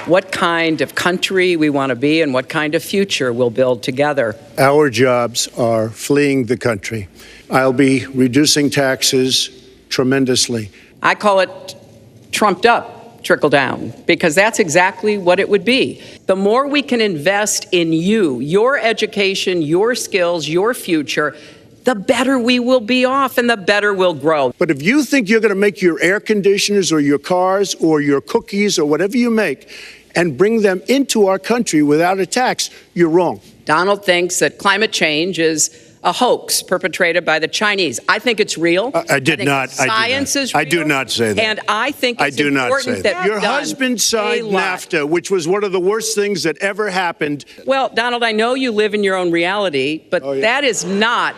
what kind of country we want to be and what kind of future we'll build together. Our jobs are fleeing the country. I'll be reducing taxes tremendously. I call it trumped up trickle down, because that's exactly what it would be. The more we can invest in you, your education, your skills, your future, the better we will be off and the better we'll grow. But if you think you're going to make your air conditioners or your cars or your cookies or whatever you make and bring them into our country without a tax, you're wrong. Donald thinks that climate change is a hoax perpetrated by the Chinese. I think it's real. I did not. Science is real. I do not say that. And I think it's important that your husband signed NAFTA, which was one of the worst things that ever happened. Well, Donald, I know you live in your own reality, but that is not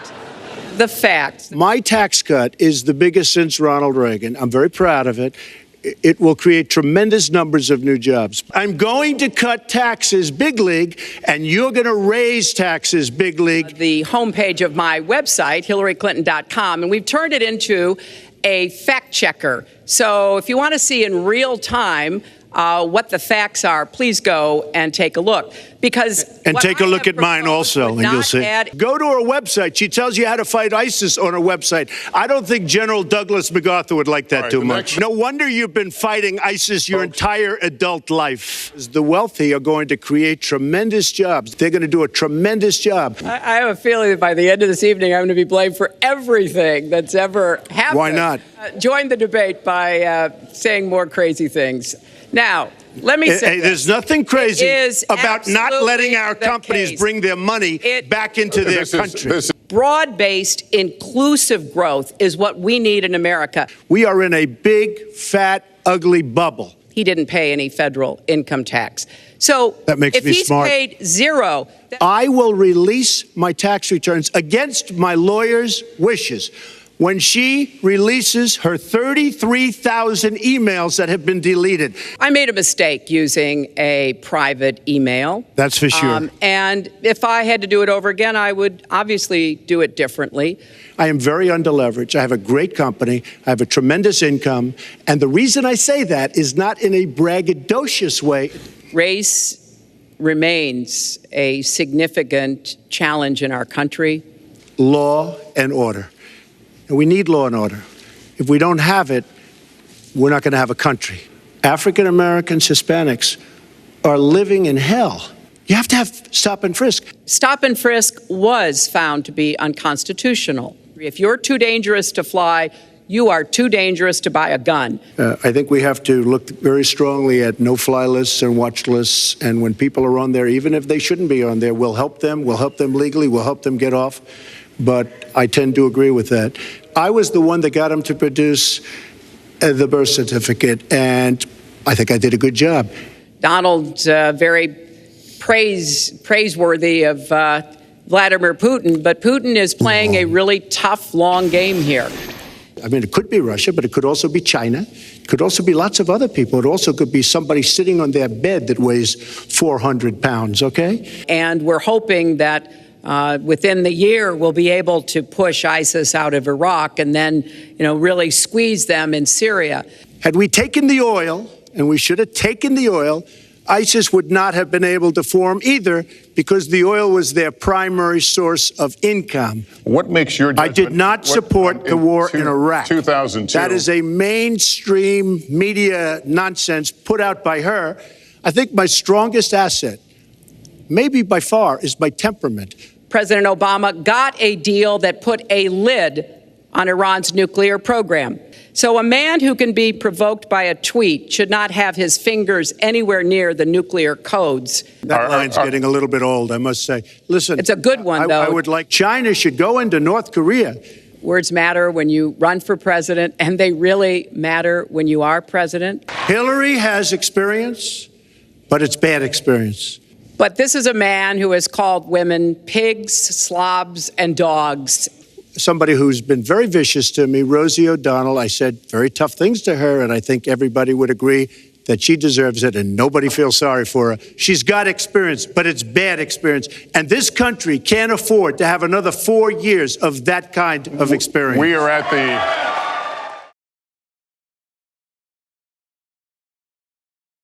the fact. My tax cut is the biggest since Ronald Reagan. I'm very proud of it. It will create tremendous numbers of new jobs. I'm going to cut taxes big league, and you're going to raise taxes big league. The homepage of my website, HillaryClinton.com, and we've turned it into a fact checker. So if you want to see in real time what the facts are, please go and take a look. And take a look at mine also, and you'll see. Go to her website. She tells you how to fight ISIS on her website. I don't think General Douglas MacArthur would like that too much. No wonder you've been fighting ISIS your entire adult life. The wealthy are going to create tremendous jobs. They're going to do a tremendous job. I have a feeling that by the end of this evening, I'm going to be blamed for everything that's ever happened. Why not? Join the debate by saying more crazy things. Now, let me say there's nothing crazy about not letting our companies bring their money back into their country. Broad-based, inclusive growth is what we need in America. We are in a big, fat, ugly bubble. He didn't pay any federal income tax. So that makes me smart. If he's paid zero, I will release my tax returns against my lawyer's wishes when she releases her 33,000 emails that have been deleted. I made a mistake using a private email. That's for sure. And if I had to do it over again, I would obviously do it differently. I am very underleveraged. I have a great company. I have a tremendous income. And the reason I say that is not in a braggadocious way. Race remains a significant challenge in our country. Law and order. And we need law and order. If we don't have it, we're not going to have a country. African Americans, Hispanics are living in hell. You have to have stop and frisk. Stop and frisk was found to be unconstitutional. If you're too dangerous to fly, you are too dangerous to buy a gun. I think we have to look very strongly at no-fly lists and watch lists. And when people are on there, even if they shouldn't be on there, we'll help them. We'll help them legally. We'll help them get off. But I tend to agree with that. I was the one that got him to produce the birth certificate, and I think I did a good job. Donald's very praiseworthy of Vladimir Putin, but Putin is playing a really tough, long game here. I mean, it could be Russia, but it could also be China. It could also be lots of other people. It also could be somebody sitting on their bed that weighs 400 pounds, okay? And we're hoping that within the year, we'll be able to push ISIS out of Iraq and then, really squeeze them in Syria. Had we taken the oil, and we should have taken the oil, ISIS would not have been able to form either because the oil was their primary source of income. What makes your judgment? I did not support the war in Iraq. 2002. That is a mainstream media nonsense put out by her. I think my strongest asset, maybe by far, is my temperament. President Obama got a deal that put a lid on Iran's nuclear program. So a man who can be provoked by a tweet should not have his fingers anywhere near the nuclear codes. That line's getting a little bit old, I must say. Listen, it's a good one, though. I would like China should go into North Korea. Words matter when you run for president, and they really matter when you are president. Hillary has experience, but it's bad experience. But this is a man who has called women pigs, slobs, and dogs. Somebody who's been very vicious to me, Rosie O'Donnell, I said very tough things to her, and I think everybody would agree that she deserves it, and nobody feels sorry for her. She's got experience, but it's bad experience. And this country can't afford to have another 4 years of that kind of experience. We are at the